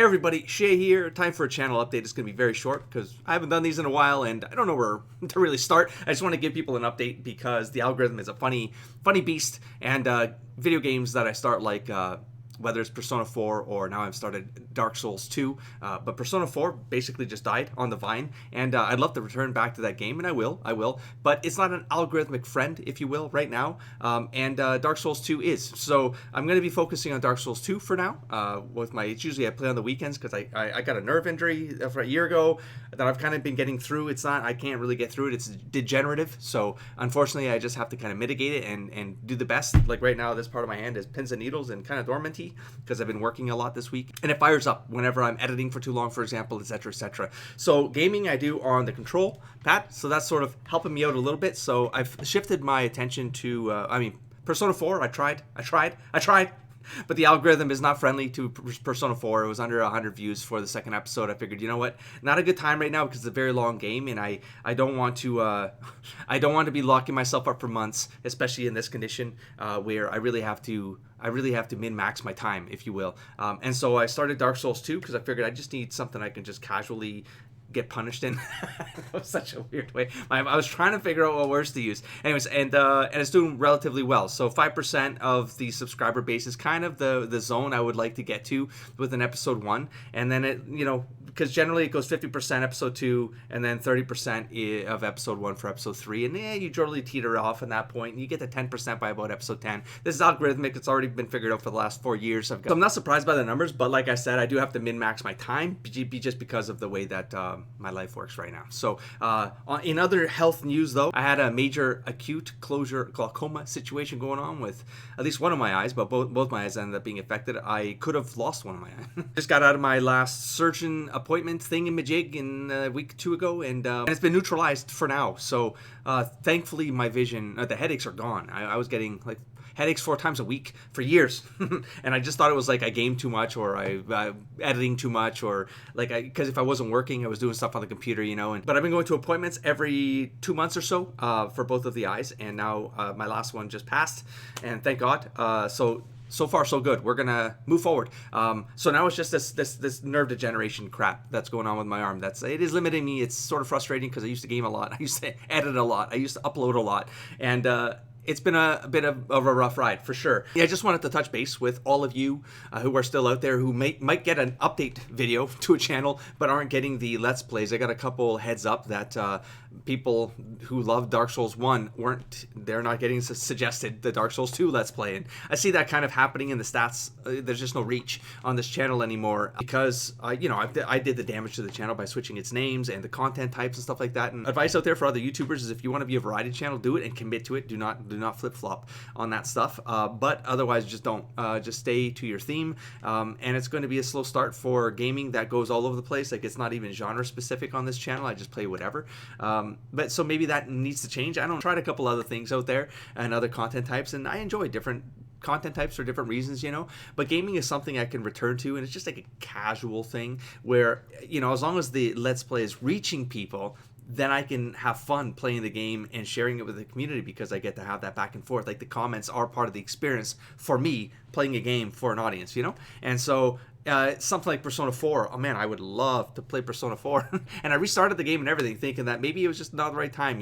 Hey everybody, Shay here. Time for a channel update. It's going to be very short because I haven't done these in a while and I don't know where to really start. I just want to give people an update because the algorithm is a funny beast, and video games that I start like whether it's Persona 4 or now I've started Dark Souls 2. But Persona 4 basically just died on the vine, and I'd love to return back to that game, and I will. But it's not an algorithmic friend, if you will, right now. And Dark Souls 2 is. So I'm going to be focusing on Dark Souls 2 for now. It's usually I play on the weekends because I got a nerve injury for a year ago that I've kind of been getting through. I can't really get through it. It's degenerative. So unfortunately, I just have to kind of mitigate it and do the best. Like right now, this part of my hand is pins and needles and kind of dormanty because I've been working a lot this week, and it fires up whenever I'm editing for too long, for example, etc. So gaming I do on the control pad, so that's sort of helping me out a little bit. So I've shifted my attention to Persona 4. I tried, but the algorithm is not friendly to Persona 4. It was under 100 views for the second episode. I figured, you know what, not a good time right now because it's a very long game, and I don't want to be locking myself up for months, especially in this condition where I really have to min-max my time, if you will. And so I started Dark Souls 2 because I figured I just need something I can just casually get punished in. That was such a weird way. I was trying to figure out what words to use. Anyways, and it's doing relatively well. So 5% of the subscriber base is kind of the zone I would like to get to with an episode 1. And then it, because generally it goes 50% episode 2 and then 30% of episode 1 for episode 3. And you generally teeter off at that point. And you get to 10% by about episode 10. This is algorithmic. It's already been figured out for the last 4 years. So I'm not surprised by the numbers, but like I said, I do have to min-max my time just because of the way that my life works right now. So in other health news, though, I had a major acute closure glaucoma situation going on with at least one of my eyes, but both my eyes ended up being affected. I could have lost one of my eyes. Just got out of my last surgeon appointment thingamajig in a week or two ago, and it's been neutralized for now. So thankfully my vision, the headaches are gone. I was getting like headaches 4 times a week for years. And I just thought it was like I gamed too much, or I editing too much, or because if I wasn't working, I was doing stuff on the computer, but I've been going to appointments every 2 months or so for both of the eyes, and now my last one just passed, and thank God. So far so good. We're gonna move forward. So now it's just this nerve degeneration crap that's going on with my arm. It is limiting me. It's sort of frustrating because I used to game a lot. I used to edit a lot. I used to upload a lot, and it's been a bit of a rough ride for sure. I just wanted to touch base with all of you who are still out there who might get an update video to a channel but aren't getting the Let's Plays. I got a couple heads up that people who love Dark Souls 1 they're not getting suggested the Dark Souls 2 Let's Play. And I see that kind of happening in the stats. There's just no reach on this channel anymore because I did the damage to the channel by switching its names and the content types and stuff like that. And advice out there for other YouTubers is if you want to be a variety channel, do it and commit to it. Do not flip-flop on that stuff, but otherwise just don't. Just stay to your theme, and it's going to be a slow start for gaming that goes all over the place. Like, it's not even genre specific on this channel. I just play whatever, but so maybe that needs to change. I tried a couple other things out there and other content types, and I enjoy different content types for different reasons, but gaming is something I can return to, and it's just like a casual thing where, as long as the Let's Play is reaching people, then I can have fun playing the game and sharing it with the community because I get to have that back and forth. Like, the comments are part of the experience for me playing a game for an audience, And so something like Persona 4, oh man, I would love to play Persona 4. And I restarted the game and everything thinking that maybe it was just not the right time,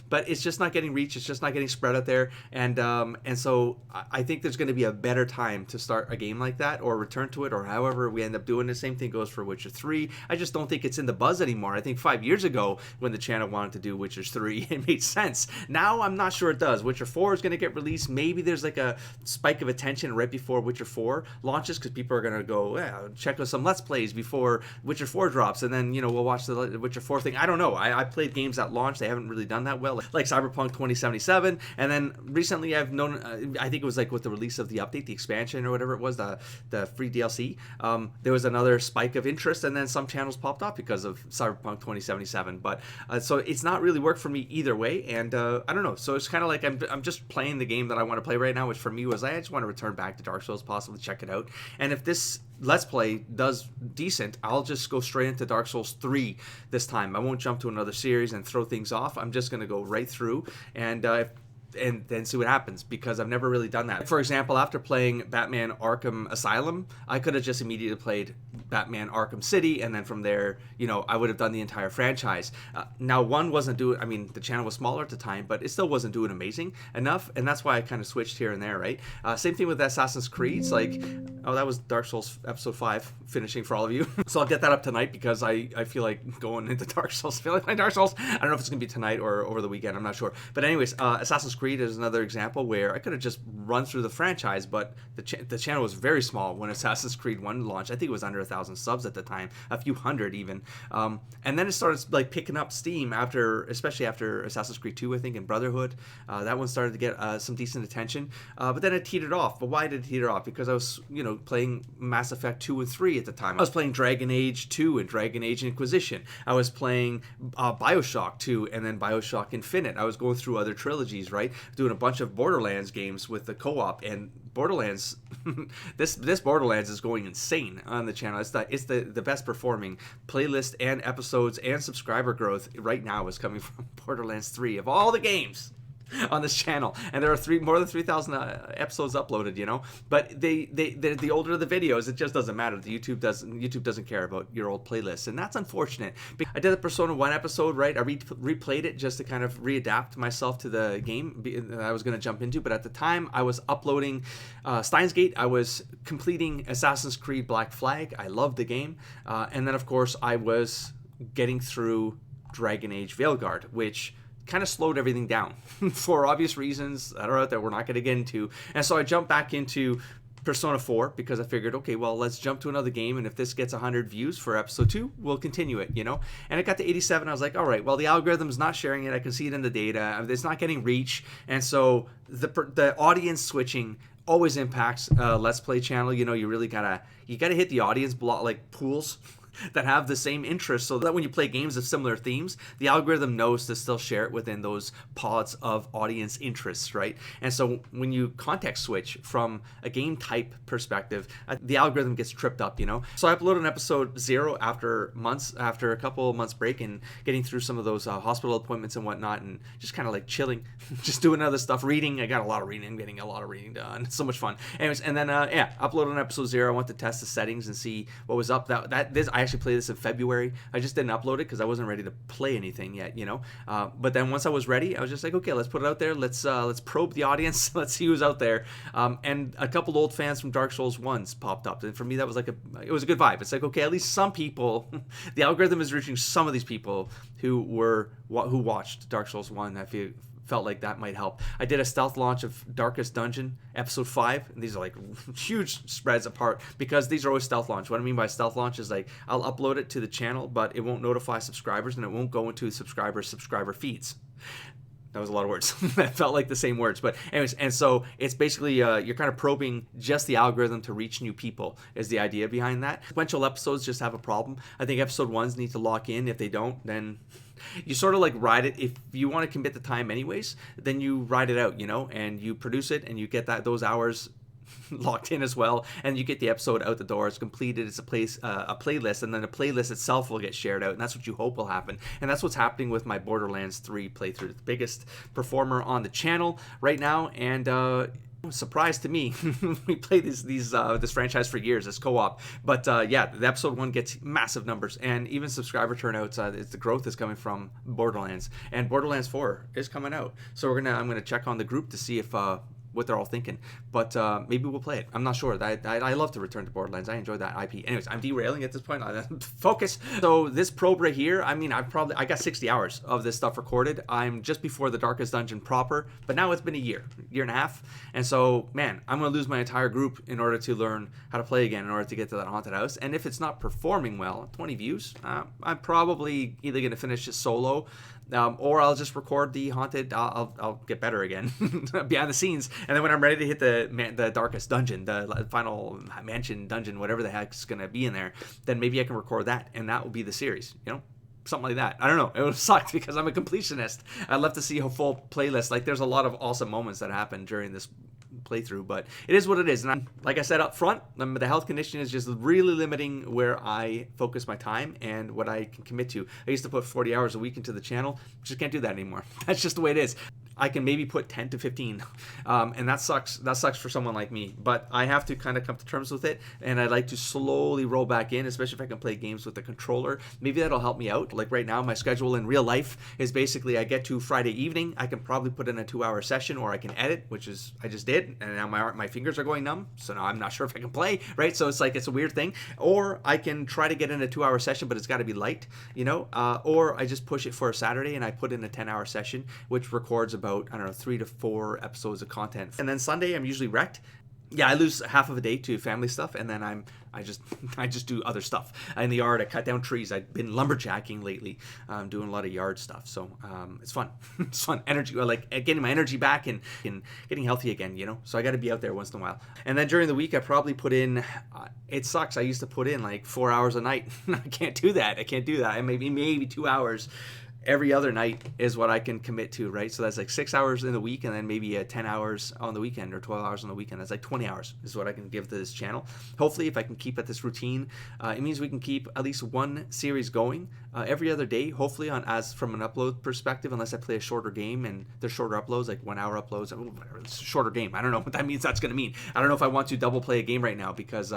but it's just not getting reach. It's just not getting spread out there. And so I think there's going to be a better time to start a game like that or return to it, or however we end up doing. The same thing goes for Witcher 3. I just don't think it's in the buzz anymore. I think 5 years ago when the channel wanted to do Witcher 3, it made sense. Now I'm not sure it does. Witcher 4 is going to get released. Maybe there's like a spike of attention right before Witcher 4 launches because people are going to go, check out some Let's Plays before Witcher 4 drops, and then we'll watch the Witcher 4 thing. I don't know. I played games at launch. They haven't really done that well, like Cyberpunk 2077. And then recently I've known, I think it was like with the release of the update, the expansion or whatever it was, the free DLC, there was another spike of interest, and then some channels popped up because of Cyberpunk 2077. But so it's not really worked for me either way, and I don't know. So it's kind of like I'm just playing the game that I want to play right now, which for me was I just want to return back to Dark Souls, possibly check it out. And if this Let's Play does decent, I'll just go straight into Dark Souls 3 this time. I won't jump to another series and throw things off. I'm just going to go right through, and and then see what happens, because I've never really done that. For example, after playing Batman Arkham Asylum, I could have just immediately played Batman Arkham City, and then from there, you know, I would have done the entire franchise. Now, one wasn't doing, I mean, the channel was smaller at the time, but it still wasn't doing amazing enough, and that's why I kind of switched here and there, right? Same thing with Assassin's Creed. It's like, oh, that was Dark Souls Episode 5 finishing for all of you. So I'll get that up tonight, because I feel like going into Dark Souls. I feel like playing Dark Souls. I don't know if it's going to be tonight or over the weekend. I'm not sure. But anyways, Assassin's Creed is another example where I could have just run through the franchise, but the channel was very small when Assassin's Creed 1 launched. I think it was under 1,000 subs at the time, a few hundred even. And then it started like picking up steam especially after Assassin's Creed 2, I think, and Brotherhood. That one started to get some decent attention. But then it teetered off. But why did it teeter off? Because I was, you know, playing Mass Effect 2 and 3 at the time. I was playing Dragon Age 2 and Dragon Age Inquisition. I was playing Bioshock 2 and then Bioshock Infinite. I was going through other trilogies, right? Doing a bunch of Borderlands games with the co-op, and Borderlands, this Borderlands is going insane on the channel. It's the best performing playlist and episodes and subscriber growth right now is coming from Borderlands 3 of all the games on this channel, and there are more than 3,000 episodes uploaded, you know. But the older the videos, it just doesn't matter. YouTube doesn't care about your old playlists, and that's unfortunate. I did a Persona 1 episode, right? I replayed it just to kind of readapt myself to the game that I was going to jump into, but at the time I was uploading Steins Gate. I was completing Assassin's Creed Black Flag. I loved the game, and then of course I was getting through Dragon Age Veilguard, which kind of slowed everything down for obvious reasons that are out there we're not going to get into. And so I jumped back into Persona 4 because I figured, okay, well, let's jump to another game, and if this gets 100 views for episode 2, we'll continue it, you know. And it got to 87. I was like, all right, well, the algorithm's not sharing it. I can see it in the data. It's not getting reach, and so the audience switching always impacts Let's Play channel. You know, you really gotta hit the audience pools that have the same interests, so that when you play games of similar themes, the algorithm knows to still share it within those pods of audience interests, right? And so when you context switch from a game type perspective, the algorithm gets tripped up, you know? So I uploaded an episode 0 after a couple of months break and getting through some of those hospital appointments and whatnot, and just kind of like chilling, just doing other stuff, reading. I got a lot of reading, getting a lot of reading done. It's so much fun. Anyways, and then uploaded an episode 0. I wanted to test the settings and see what was up. I actually played this in February. I just didn't upload it because I wasn't ready to play anything yet, you know. But then once I was ready, I was just like, okay, let's put it out there. Let's probe the audience. Let's see who's out there. And a couple old fans from Dark Souls 1s popped up, and for me that was it was a good vibe. It's like, okay, at least some people, the algorithm is reaching some of these people who watched Dark Souls 1. I felt like that might help. I did a stealth launch of Darkest Dungeon episode 5, and these are like huge spreads apart because these are always stealth launch. What I mean by stealth launch is like I'll upload it to the channel, but it won't notify subscribers and it won't go into subscriber feeds. That was a lot of words. That felt like the same words. But anyways, and so it's basically you're kind of probing just the algorithm to reach new people is the idea behind that. Sequential episodes just have a problem. I think episode 1s need to lock in. If they don't, then you sort of like ride it. If you want to commit the time anyways, then you ride it out, you know, and you produce it and you get those hours locked in as well, and you get the episode out the door. It's completed. It's a playlist, and then the playlist itself will get shared out, and that's what you hope will happen. And that's what's happening with my Borderlands 3 playthrough. The biggest performer on the channel right now, and surprise to me. We play this franchise for years as co-op, but the episode 1 gets massive numbers, and even subscriber turnouts. The growth is coming from Borderlands, and Borderlands 4 is coming out. So I'm gonna check on the group to see if what they're all thinking, but maybe we'll play it. I'm not sure. I love to return to Borderlands. I enjoy that IP. Anyways, I'm derailing at this point. Focus. So this probe right here, I mean, I got 60 hours of this stuff recorded. I'm just before the Darkest Dungeon proper, but now it's been a year and a half, and so man, I'm gonna lose my entire group in order to learn how to play again, in order to get to that haunted house. And if it's not performing well, 20 views, I'm probably either gonna finish it solo, or I'll just record the haunted. I'll get better again behind the scenes, and then when I'm ready to hit the Darkest Dungeon, the final mansion dungeon, whatever the heck's gonna be in there, then maybe I can record that, and that will be the series, you know. Something like that. I don't know. It would suck because I'm a completionist. I'd love to see a full playlist. Like, there's a lot of awesome moments that happen during this playthrough, but it is what it is. And like I said up front, the health condition is just really limiting where I focus my time and what I can commit to. I used to put 40 hours a week into the channel. Just can't do that anymore. That's just the way it is. I can maybe put 10 to 15. And that sucks. That sucks for someone like me. But I have to kind of come to terms with it. And I like to slowly roll back in, especially if I can play games with the controller. Maybe that'll help me out. Like right now, my schedule in real life is basically I get to Friday evening. I can probably put in a 2-hour session, or I can edit, which is I just did. And now my fingers are going numb. So now I'm not sure if I can play, right? So it's like it's a weird thing. Or I can try to get in a 2-hour session, but it's got to be light, or I just push it for a Saturday and I put in a 10-hour session, which records about, I don't know, 3 to 4 episodes of content. And then Sunday, I'm usually wrecked. Yeah, I lose half of a day to family stuff, and then I just do other stuff in the yard. I cut down trees. I've been lumberjacking lately, doing a lot of yard stuff. So it's fun. It's fun. Energy, like getting my energy back and getting healthy again. So I got to be out there once in a while. And then during the week, I probably put in. It sucks. I used to put in like 4 hours a night. I can't do that. I maybe 2 hours. Every other night is what I can commit to, right? So that's like 6 hours in the week, and then maybe 10 hours on the weekend, or 12 hours on the weekend. That's like 20 hours is what I can give to this channel. Hopefully, if I can keep at this routine, it means we can keep at least one series going every other day, hopefully from an upload perspective, unless I play a shorter game, and they're shorter uploads, like 1 hour uploads, whatever. It's a shorter game. I don't know what that means. That's going to mean. I don't know if I want to double play a game right now because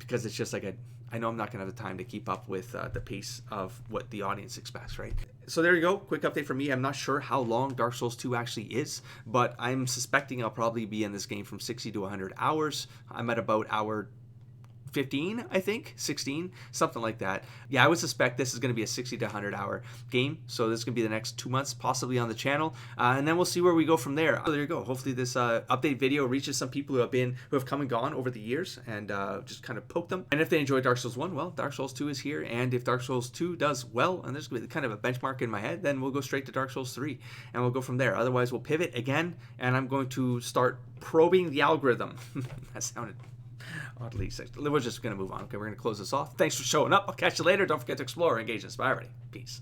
it's just like I know I'm not going to have the time to keep up with the pace of what the audience expects, right? So there you go. Quick update from me. I'm not sure how long Dark Souls 2 actually is, but I'm suspecting I'll probably be in this game from 60 to 100 hours. I'm at about hour 15, I think, 16, something like that. Yeah, I would suspect this is going to be a 60 to 100 hour game. So this is going to be the next 2 months, possibly on the channel. And then we'll see where we go from there. So there you go. Hopefully this update video reaches some people who have come and gone over the years, and just kind of poke them. And if they enjoy Dark Souls 1, well, Dark Souls 2 is here. And if Dark Souls 2 does well, and there's going to be kind of a benchmark in my head, then we'll go straight to Dark Souls 3 and we'll go from there. Otherwise, we'll pivot again, and I'm going to start probing the algorithm. That sounded oddly sexy. We're just going to move on. Okay, we're going to close this off. Thanks for showing up. I'll catch you later. Don't forget to explore, engage, and inspire. Peace.